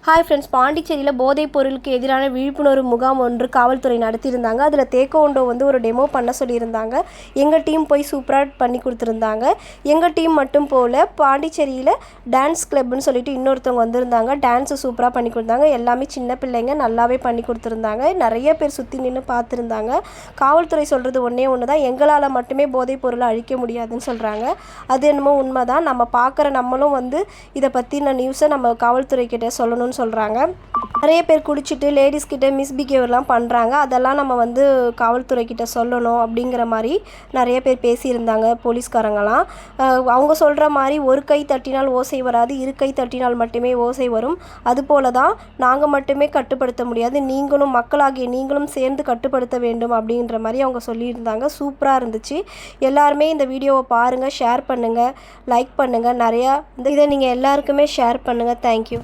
Hi friends, பாண்டிச்சேரியில் போதைப் பொருளுக்கு எதிரான விழிப்புணர்வு முகாம் ஒன்று காவல்துறை நடத்தியிருந்தாங்க. அதில் தேக்கோண்டோ ஒரு டெமோ பண்ண சொல்லியிருந்தாங்க. எங்கள் டீம் போய் சூப்பராக பண்ணி கொடுத்துருந்தாங்க. எங்கள் டீம் மட்டும் போல் பாண்டிச்சேரியில் டான்ஸ் கிளப்னு சொல்லிட்டு இன்னொருத்தவங்க வந்திருந்தாங்க. டான்ஸு சூப்பராக பண்ணி கொடுத்தாங்க. எல்லாமே சின்ன பிள்ளைங்க, நல்லாவே பண்ணி கொடுத்துருந்தாங்க. நிறைய பேர் சுற்றி நின்று பார்த்துருந்தாங்க. காவல்துறை சொல்கிறது ஒன்றே ஒன்று தான், எங்களால் மட்டுமே போதைப் பொருளை அழிக்க முடியாதுன்னு சொல்கிறாங்க. அது என்னமோ உண்மை தான். நம்ம பார்க்குற நம்மளும் இதை பற்றின நியூஸை நம்ம காவல்துறை கிட்டே சொல்லணும்னு சொல்கிறாங்க. நிறைய பேர் குடிச்சிட்டு லேடிஸ் கிட்ட மிஸ்பிஹேவியர்லாம் பண்ணுறாங்க. அதெல்லாம் நம்ம காவல்துறை கிட்ட சொல்லணும் அப்படிங்கிற மாதிரி நிறைய பேர் பேசியிருந்தாங்க. போலீஸ்காரங்களாம் அவங்க சொல்கிற மாதிரி ஒரு கை தட்டினால் ஓசை வராது, இரு கை தட்டினால் மட்டுமே ஓசை வரும். அதுபோல தான் நாங்கள் மட்டுமே கட்டுப்படுத்த முடியாது, நீங்களும் மக்களாகிய நீங்களும் சேர்ந்து கட்டுப்படுத்த வேண்டும் அப்படின்ற மாதிரி அவங்க சொல்லியிருந்தாங்க. சூப்பராக இருந்துச்சு. எல்லாருமே இந்த வீடியோவை பாருங்கள், ஷேர் பண்ணுங்கள், லைக் பண்ணுங்கள். நிறையா இதை நீங்கள் எல்லாருக்குமே ஷேர் பண்ணுங்கள். தேங்க்யூ.